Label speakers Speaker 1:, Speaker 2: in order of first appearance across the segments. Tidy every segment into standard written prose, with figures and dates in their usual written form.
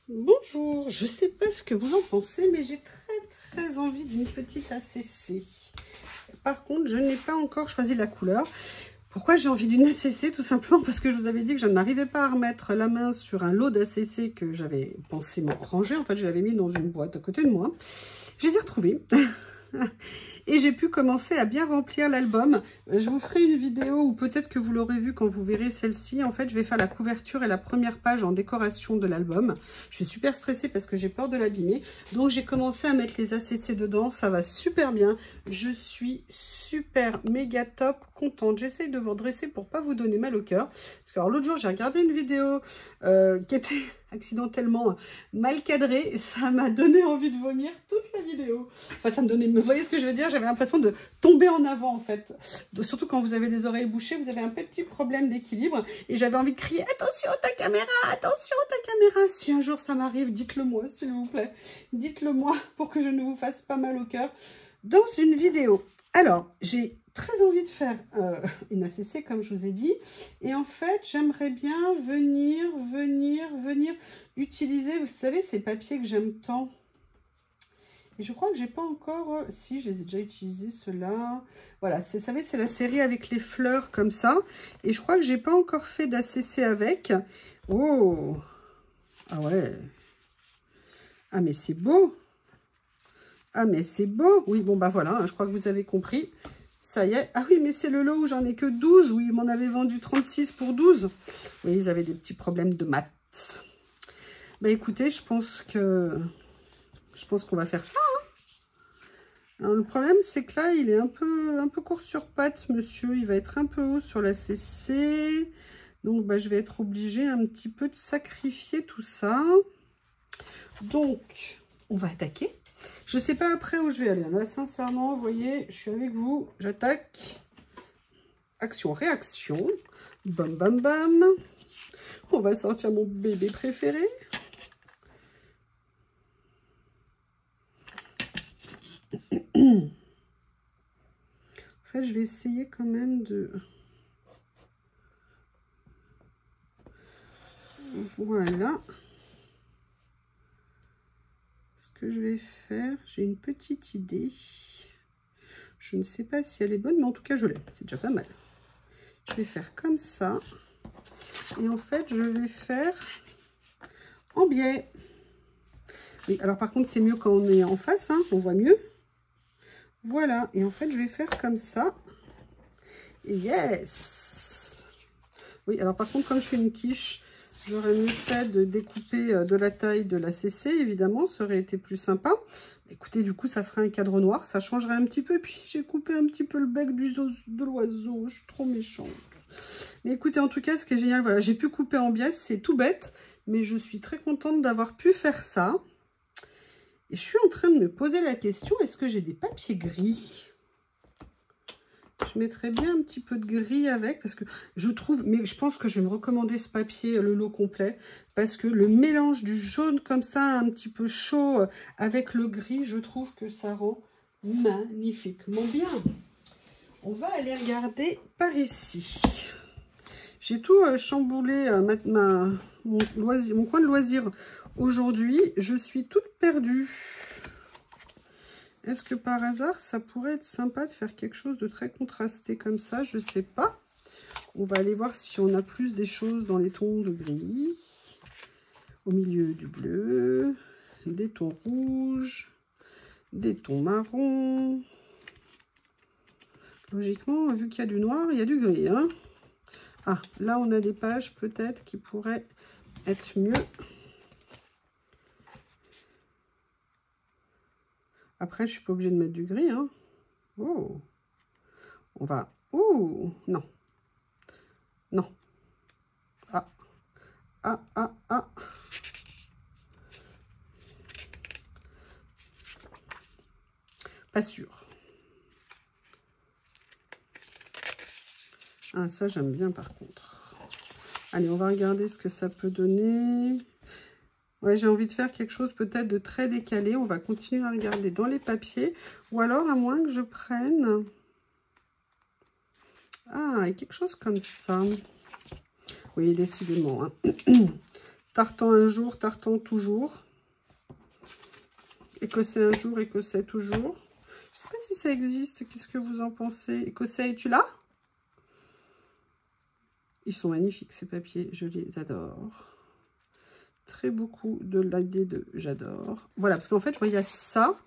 Speaker 1: Bonjour, je sais pas ce que vous en pensez, mais j'ai très envie d'une petite ACC. Par contre, je n'ai pas encore choisi la couleur. Pourquoi j'ai envie d'une ACC? Tout simplement parce que je vous avais dit que je n'arrivais pas à remettre la main sur un lot d'ACC que j'avais pensé me ranger. En fait, je l'avais mis dans une boîte à côté de moi. Je les ai retrouvés. Et j'ai pu commencer à bien remplir l'album. Je vous ferai une vidéo, ou peut-être que vous l'aurez vu quand vous verrez celle-ci. En fait, je vais faire la couverture et la première page en décoration de l'album. Je suis super stressée parce que j'ai peur de l'abîmer. Donc, j'ai commencé à mettre les ACC dedans. Ça va super bien. Je suis super méga top contente. J'essaye de vous redresser pour pas vous donner mal au cœur. Parce que l'autre jour, j'ai regardé une vidéo qui était accidentellement mal cadrée. Et ça m'a donné envie de vomir toute la vidéo. Enfin, ça me donnait... Vous voyez ce que je veux dire? J'avais l'impression de tomber en avant, en fait. Surtout quand vous avez les oreilles bouchées, vous avez un petit problème d'équilibre. Et j'avais envie de crier « Attention ta caméra! Attention ta caméra !» Si un jour ça m'arrive, dites-le moi, s'il vous plaît. Dites-le moi pour que je ne vous fasse pas mal au cœur dans une vidéo. Alors, j'ai très envie de faire une ACC, comme je vous ai dit. Et en fait, j'aimerais bien venir utiliser, vous savez, ces papiers que j'aime tant. Et je crois que j'ai pas encore... si, je les ai déjà utilisés, ceux-là. Voilà, vous savez, c'est la série avec les fleurs comme ça. Et je crois que j'ai pas encore fait d'ACC avec. Oh! Ah ouais! Ah, mais c'est beau! Ah, mais c'est beau! Oui, bon, bah voilà, hein, je crois que vous avez compris. Ça y est. Ah oui, mais c'est le lot où j'en ai que 12. Oui, ils m'en avaient vendu 36 pour 12. Oui, ils avaient des petits problèmes de maths. Bah écoutez, je pense qu'on va faire ça. Alors, le problème, c'est que là, il est un peu court sur pattes, monsieur. Il va être un peu haut sur la CC. Donc, bah, je vais être obligée un petit peu de sacrifier tout ça. Donc, on va attaquer. Je ne sais pas après où je vais aller. Là, sincèrement, vous voyez, je suis avec vous. J'attaque. Action, réaction. Bam, bam, bam. On va sortir mon bébé préféré. En fait, je vais essayer quand même de... Voilà. Ce que je vais faire, j'ai une petite idée. Je ne sais pas si elle est bonne, mais en tout cas, je l'ai. C'est déjà pas mal. Je vais faire comme ça. Et en fait, je vais faire en biais. Oui, alors par contre, c'est mieux quand on est en face, hein, on voit mieux. Voilà, et en fait, je vais faire comme ça. Et yes! Oui, alors par contre, comme je fais une quiche, j'aurais mieux fait de découper de la taille de la CC, évidemment, ça aurait été plus sympa. Écoutez, du coup, ça ferait un cadre noir, ça changerait un petit peu. Puis, j'ai coupé un petit peu le bec de l'oiseau, je suis trop méchante. Mais écoutez, en tout cas, ce qui est génial, voilà, j'ai pu couper en biais, c'est tout bête. Mais je suis très contente d'avoir pu faire ça. Et je suis en train de me poser la question, est-ce que j'ai des papiers gris? Je mettrais bien un petit peu de gris avec, parce que je trouve, mais je pense que je vais me recommander ce papier, le lot complet, parce que le mélange du jaune comme ça, un petit peu chaud, avec le gris, je trouve que ça rend magnifiquement bien. On va aller regarder par ici. J'ai tout chamboulé, mon coin de loisir aujourd'hui. Je suis toute perdue. Est-ce que par hasard, ça pourrait être sympa de faire quelque chose de très contrasté comme ça? Je ne sais pas. On va aller voir si on a plus des choses dans les tons de gris. Au milieu du bleu, des tons rouges, des tons marrons. Logiquement, vu qu'il y a du noir, il y a du gris, hein. Ah, là, on a des pages peut-être qui pourraient être mieux. Après, je suis pas obligée de mettre du gris, hein. Oh, on va... Oh, non. Non. Ah. Ah, ah, ah. Pas sûr. Ah, ça, j'aime bien, par contre. Allez, on va regarder ce que ça peut donner. Ouais, j'ai envie de faire quelque chose peut-être de très décalé. On va continuer à regarder dans les papiers. Ou alors, à moins que je prenne... Ah, quelque chose comme ça. Oui, décidément. Hein. Tartan un jour, tartan toujours. Écossais un jour, écossais toujours. Je ne sais pas si ça existe. Qu'est-ce que vous en pensez? Écossais, es-tu là? Ils sont magnifiques, ces papiers. Je les adore. Très beaucoup de l'idée de j'adore. Voilà, parce qu'en fait, je voyais ça.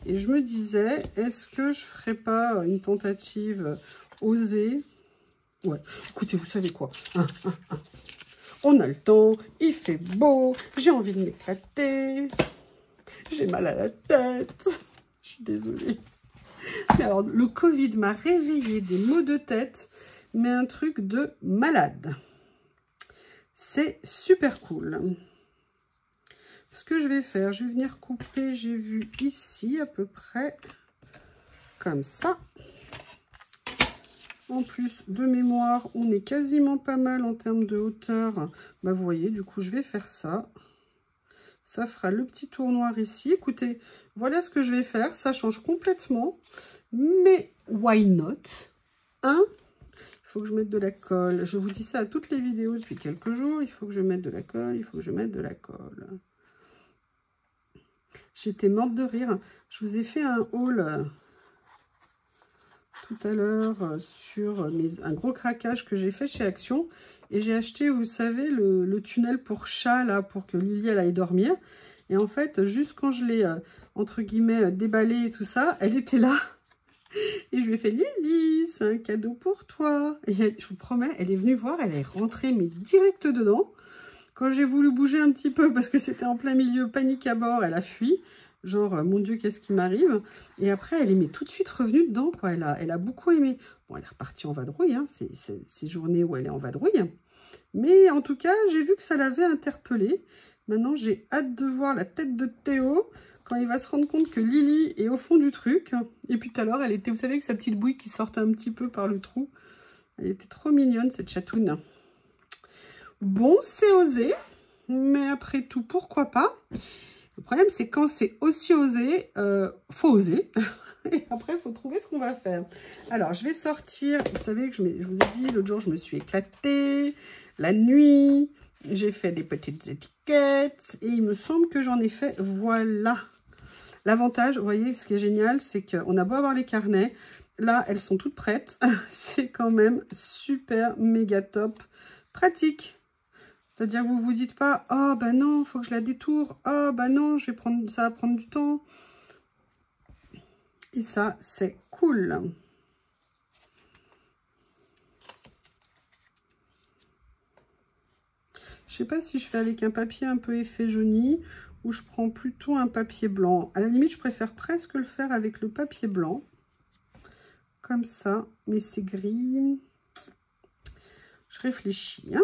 Speaker 1: Et je me disais, est-ce que je ferais pas une tentative osée? Ouais, écoutez, vous savez quoi? On a le temps, il fait beau, j'ai envie de m'éclater. J'ai mal à la tête. Je suis désolée. Mais alors, le Covid m'a réveillé des maux de tête, mais un truc de malade. C'est super cool. Ce que je vais faire, je vais venir couper, j'ai vu ici à peu près comme ça. En plus de mémoire, on est quasiment pas mal en termes de hauteur. Bah, vous voyez, du coup, je vais faire ça. Ça fera le petit tour noir ici. Écoutez, voilà ce que je vais faire. Ça change complètement. Mais why not? Hein? Il faut que je mette de la colle. Je vous dis ça à toutes les vidéos depuis quelques jours. Il faut que je mette de la colle. Il faut que je mette de la colle. J'étais morte de rire. Je vous ai fait un haul tout à l'heure sur un gros craquage que j'ai fait chez Action. Et j'ai acheté, vous savez, le tunnel pour chat, là, pour que Lily, elle aille dormir. Et en fait, juste quand je l'ai, entre guillemets, déballé et tout ça, elle était là. Et je lui ai fait, Lily, c'est un cadeau pour toi. Et elle, je vous promets, elle est venue voir, elle est rentrée, mais direct dedans. Quand j'ai voulu bouger un petit peu, parce que c'était en plein milieu, panique à bord, elle a fui. Genre, mon Dieu, qu'est-ce qui m'arrive? Et après, elle est tout de suite revenue dedans, quoi. Elle a beaucoup aimé. Bon, elle est repartie en vadrouille, hein. C'est ces journées où elle est en vadrouille. Mais en tout cas, j'ai vu que ça l'avait interpellée. Maintenant, j'ai hâte de voir la tête de Théo quand il va se rendre compte que Lily est au fond du truc. Et puis tout à l'heure, elle était, vous savez, avec sa petite bouille qui sortait un petit peu par le trou. Elle était trop mignonne, cette chatoune. Bon, c'est osé. Mais après tout, pourquoi pas? Le problème, c'est quand c'est aussi osé, faut oser. Et après, il faut trouver ce qu'on va faire. Alors, je vais sortir. Vous savez que je vous ai dit, l'autre jour, je me suis éclatée. La nuit, j'ai fait des petites étiquettes. Et il me semble que j'en ai fait. Voilà. L'avantage, vous voyez, ce qui est génial, c'est qu'on a beau avoir les carnets. Là, elles sont toutes prêtes. C'est quand même super, méga top. Pratique. C'est-à-dire que vous ne vous dites pas, oh ben non, il faut que je la détourne. Oh ben non, ça va prendre du temps. Et ça, c'est cool. Je ne sais pas si je fais avec un papier un peu effet jauni ou je prends plutôt un papier blanc. À la limite, je préfère presque le faire avec le papier blanc. Comme ça, mais c'est gris. Je réfléchis, hein.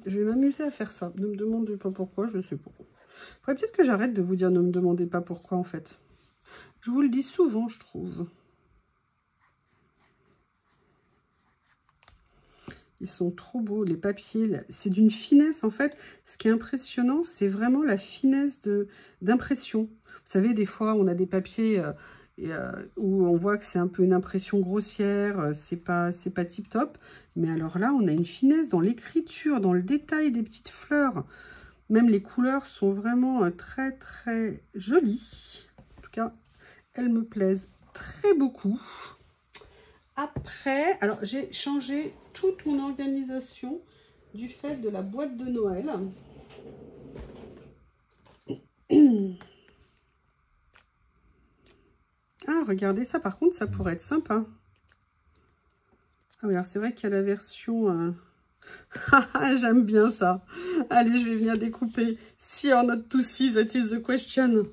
Speaker 1: Je vais m'amuser à faire ça. Ne me demandez pas pourquoi, je ne sais pas. Après, peut-être que j'arrête de vous dire ne me demandez pas pourquoi, en fait. Je vous le dis souvent, je trouve. Ils sont trop beaux, les papiers. C'est d'une finesse, en fait. Ce qui est impressionnant, c'est vraiment la finesse d'impression. Vous savez, des fois, on a des papiers où on voit que c'est un peu une impression grossière. C'est pas tip top. Mais alors là, on a une finesse dans l'écriture, dans le détail des petites fleurs. Même les couleurs sont vraiment très, très jolies. En tout cas, elles me plaisent très beaucoup. Après, alors j'ai changé toute mon organisation du fait de la boîte de Noël. Ah, regardez ça, par contre, ça pourrait être sympa. Ah oui, alors c'est vrai qu'il y a la version... J'aime bien ça. Allez, je vais venir découper. See or not to see, that is the question.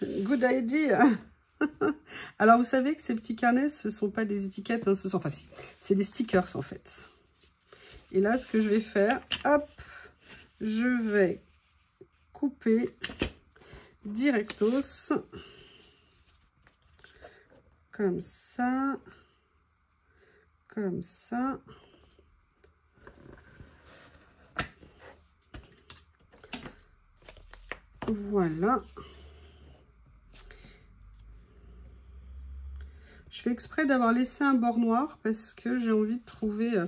Speaker 1: Good idea. Alors, vous savez que ces petits carnets, ce ne sont pas des étiquettes, hein, enfin si, c'est des stickers en fait. Et là, ce que je vais faire, hop, je vais couper directos, comme ça, comme ça. Voilà. Je fais exprès d'avoir laissé un bord noir parce que j'ai envie de trouver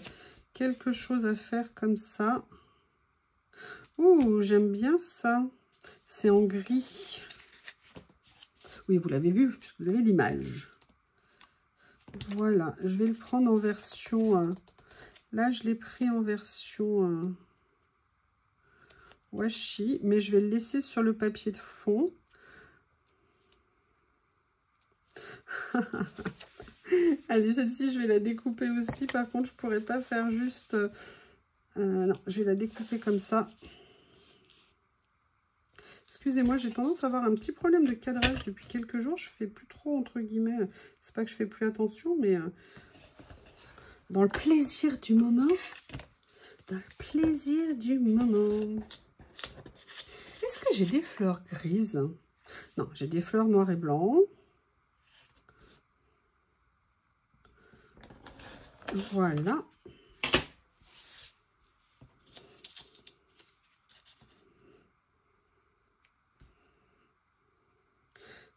Speaker 1: quelque chose à faire comme ça. Ouh, j'aime bien ça. C'est en gris. Oui, vous l'avez vu, puisque vous avez l'image. Voilà, je vais le prendre en version... là, je l'ai pris en version washi, mais je vais le laisser sur le papier de fond. Allez, celle-ci, je vais la découper aussi. Par contre, je ne pourrais pas faire juste... non, je vais la découper comme ça. Excusez-moi, j'ai tendance à avoir un petit problème de cadrage depuis quelques jours. Je fais plus trop, entre guillemets, c'est pas que je fais plus attention, mais dans le plaisir du moment. Dans le plaisir du moment. Est-ce que j'ai des fleurs grises? Non, j'ai des fleurs noires et blancs. Voilà.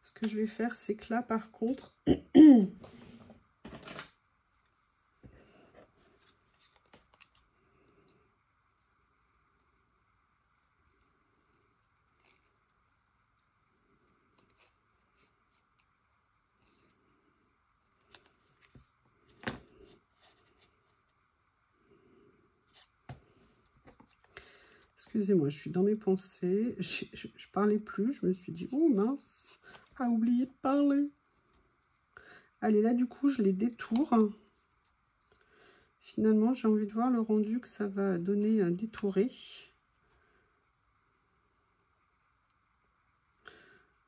Speaker 1: Ce que je vais faire, c'est que là, par contre, excusez-moi, je suis dans mes pensées. Je parlais plus. Je me suis dit, oh mince, a oublié de parler. Allez, là, du coup, je les détourne. Finalement, j'ai envie de voir le rendu que ça va donner détouré.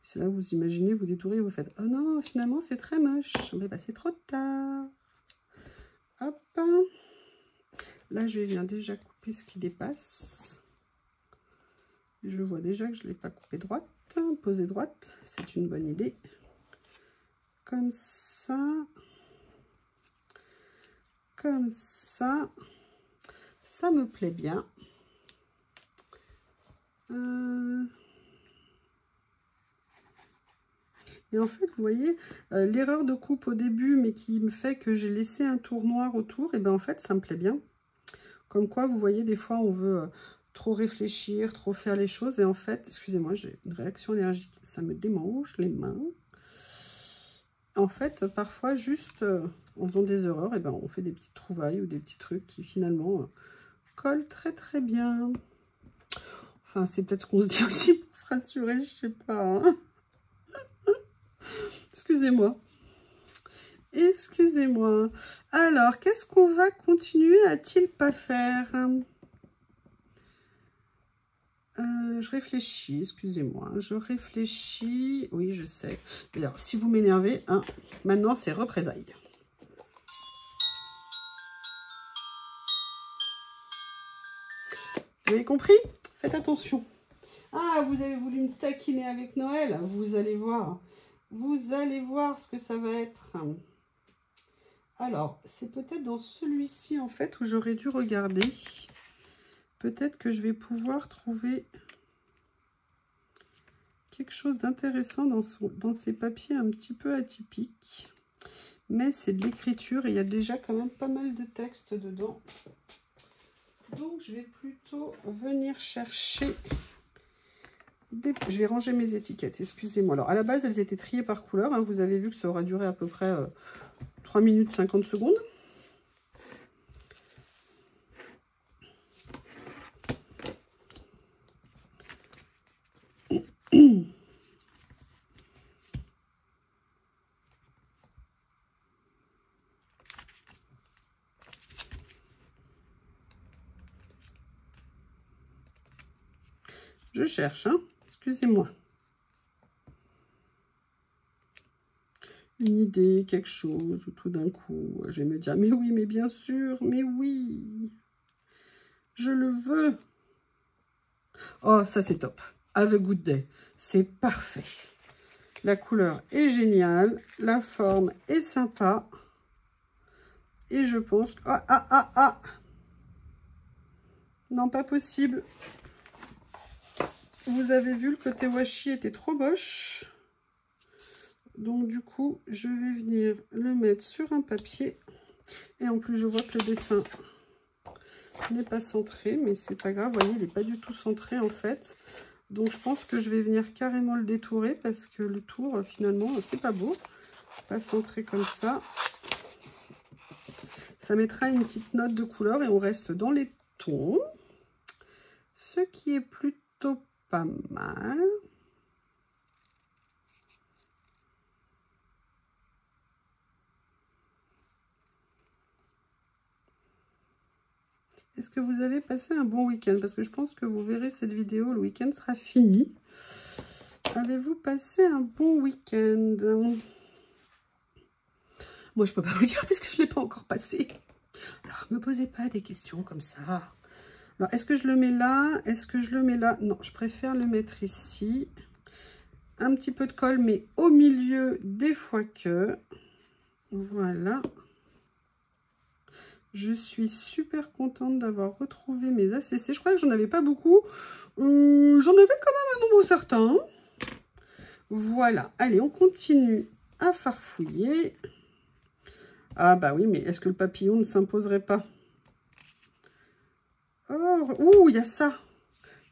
Speaker 1: C'est là où vous imaginez, vous détourez, vous faites, oh non, finalement, c'est très moche. Mais bah, c'est trop tard. Hop. Là, je viens déjà couper ce qui dépasse. Je vois déjà que je ne l'ai pas coupé droite. Poser droite, c'est une bonne idée. Comme ça. Comme ça. Ça me plaît bien. Et en fait, vous voyez, l'erreur de coupe au début, mais qui me fait que j'ai laissé un tour noir autour, et bien en fait, ça me plaît bien. Comme quoi, vous voyez, des fois, on veut trop réfléchir, trop faire les choses. Et en fait, excusez-moi, j'ai une réaction allergique. Ça me démange les mains. En fait, parfois, juste en faisant des erreurs, et ben, on fait des petites trouvailles ou des petits trucs qui, finalement, collent très, très bien. Enfin, c'est peut-être ce qu'on se dit aussi pour se rassurer, je sais pas. Hein. Excusez-moi. Excusez-moi. Alors, qu'est-ce qu'on va continuer à-t-il pas faire? Je réfléchis, excusez-moi. Je réfléchis. Oui, je sais. Alors, si vous m'énervez, hein, maintenant, c'est représailles. Vous avez compris? Faites attention. Ah, vous avez voulu me taquiner avec Noël? Vous allez voir. Vous allez voir ce que ça va être. Alors, c'est peut-être dans celui-ci, en fait, où j'aurais dû regarder. Peut-être que je vais pouvoir trouver quelque chose d'intéressant dans ces papiers un petit peu atypiques. Mais c'est de l'écriture et il y a déjà quand même pas mal de texte dedans. Donc, je vais plutôt venir chercher... Je vais ranger mes étiquettes, excusez-moi. Alors, à la base, elles étaient triées par couleur. Hein. Vous avez vu que ça aura duré à peu près 3 minutes 50 secondes. Je cherche, hein. Excusez-moi. Une idée, quelque chose, ou tout d'un coup, je vais me dire, mais oui, mais bien sûr, mais oui, je le veux. Oh, ça c'est top. Have a good day. C'est parfait. La couleur est géniale, la forme est sympa. Et je pense que... Ah. Non, pas possible. vous avez vu, le côté washi était trop moche. Donc du coup, je vais venir le mettre sur un papier. Et en plus, je vois que le dessin n'est pas centré, mais c'est pas grave. Vous voyez, il n'est pas du tout centré en fait. Donc je pense que je vais venir carrément le détourer parce que le tour, finalement, c'est pas beau. Pas centré comme ça. Ça mettra une petite note de couleur et on reste dans les tons. Ce qui est plutôt pas mal. Est-ce que vous avez passé un bon week-end? Parce que je pense que vous verrez cette vidéo, le week-end sera fini. Avez-vous passé un bon week-end? Moi, je peux pas vous dire puisque je ne l'ai pas encore passé. Alors, ne me posez pas des questions comme ça. Alors, est-ce que je le mets là? Est-ce que je le mets là? Non, je préfère le mettre ici. Un petit peu de colle, mais au milieu des fois que. Voilà. Je suis super contente d'avoir retrouvé mes ACC. Je crois que j'en avais pas beaucoup. J'en avais quand même un nombre certain. Voilà. Allez, on continue à farfouiller. Ah bah oui, mais est-ce que le papillon ne s'imposerait pas? Oh, ouh, il y a ça.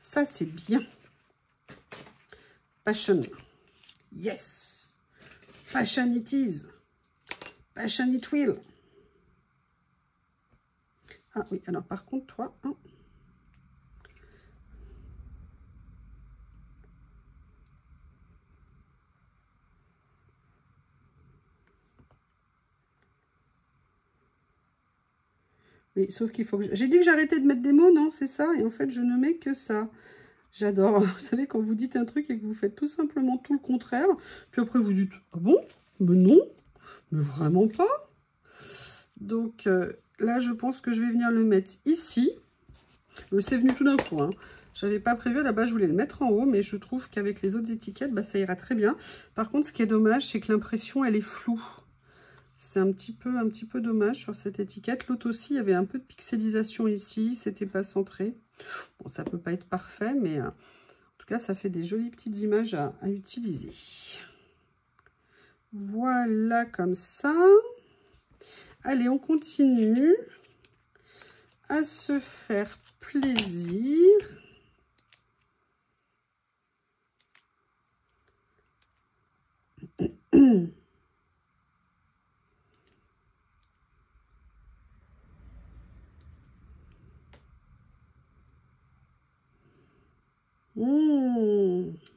Speaker 1: Ça, c'est bien. Passion. Yes. Passion it is. Passion it will. Ah oui, alors par contre, toi... Hein. Oui, sauf qu'il faut que... J'ai dit que j'arrêtais de mettre des mots, non? C'est ça? Et en fait, je ne mets que ça. J'adore. Vous savez, quand vous dites un truc et que vous faites tout simplement tout le contraire, puis après vous dites, ah bon? Mais non, mais vraiment pas. Donc là, je pense que je vais venir le mettre ici. C'est venu tout d'un coup, hein. Je n'avais pas prévu, là-bas, je voulais le mettre en haut, mais je trouve qu'avec les autres étiquettes, bah, ça ira très bien. Par contre, ce qui est dommage, c'est que l'impression, elle est floue. C'est un petit peu dommage sur cette étiquette. L'autre aussi, il y avait un peu de pixelisation ici, c'était pas centré. Bon, ça peut pas être parfait, mais en tout cas, ça fait des jolies petites images à utiliser. Voilà, comme ça. Allez, on continue à se faire plaisir.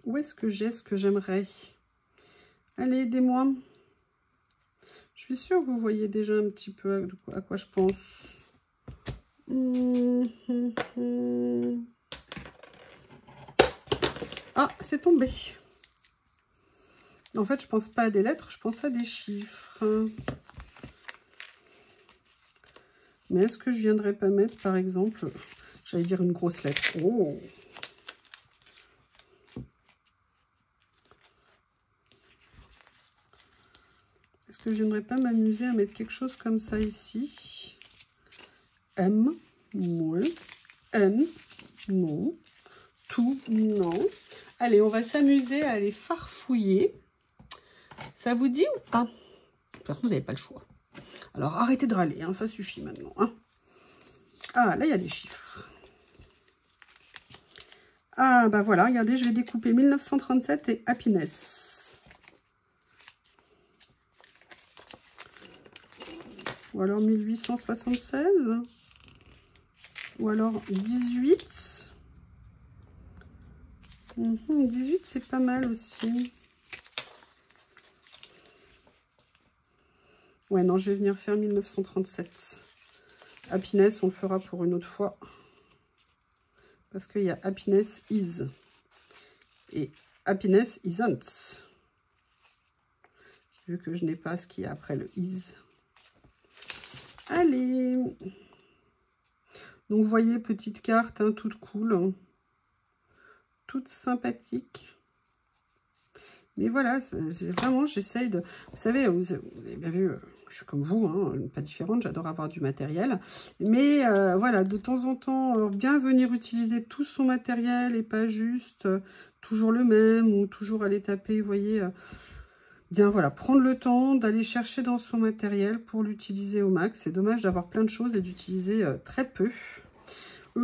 Speaker 1: Où est-ce que j'ai ce que j'aimerais? Allez, aidez-moi. Je suis sûre que vous voyez déjà un petit peu à quoi je pense. Ah, c'est tombé. En fait, je pense pas à des lettres, je pense à des chiffres. Mais est-ce que je viendrais pas mettre, par exemple, j'allais dire une grosse lettre. Oh! Est-ce que je viendrais pas m'amuser à mettre quelque chose comme ça ici? M, oui. N, non. Tout, non. Allez, on va s'amuser à aller farfouiller. Ça vous dit ou pas? De toute façon, vous n'avez pas le choix. Alors, arrêtez de râler, hein, ça suffit maintenant. Hein. Ah, là, il y a des chiffres. Ah, bah voilà, regardez, je vais découper 1937 et Happiness. Ou alors 1876. Ou alors 18. 18, c'est pas mal aussi. Ouais, non, je vais venir faire 1937. Happiness, on le fera pour une autre fois. Parce qu'il y a Happiness is. Et Happiness isn't. Vu que je n'ai pas ce qu'il y a après le is. Allez. Donc, vous voyez, petite carte, hein, toute cool. Hein, toute sympathique. Mais voilà, vraiment, j'essaye de... Vous savez, vous avez bien vu, je suis comme vous, hein, pas différente, j'adore avoir du matériel. Mais voilà, de temps en temps, bien venir utiliser tout son matériel et pas juste toujours le même ou toujours aller taper, vous voyez... bien voilà, prendre le temps d'aller chercher dans son matériel pour l'utiliser au max. C'est dommage d'avoir plein de choses et d'utiliser très peu.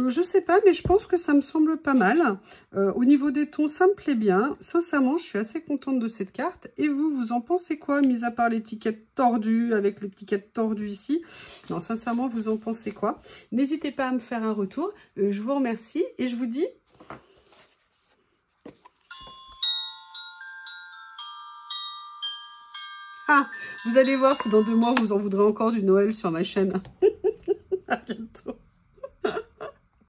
Speaker 1: Je sais pas, mais je pense que ça me semble pas mal. Au niveau des tons, ça me plaît bien. Sincèrement, je suis assez contente de cette carte. Et vous, vous en pensez quoi, mis à part l'étiquette tordue, avec l'étiquette tordue ici? Non, sincèrement, vous en pensez quoi? N'hésitez pas à me faire un retour. Je vous remercie et je vous dis... Ah, vous allez voir si dans 2 mois, vous en voudrez encore du Noël sur ma chaîne. À bientôt.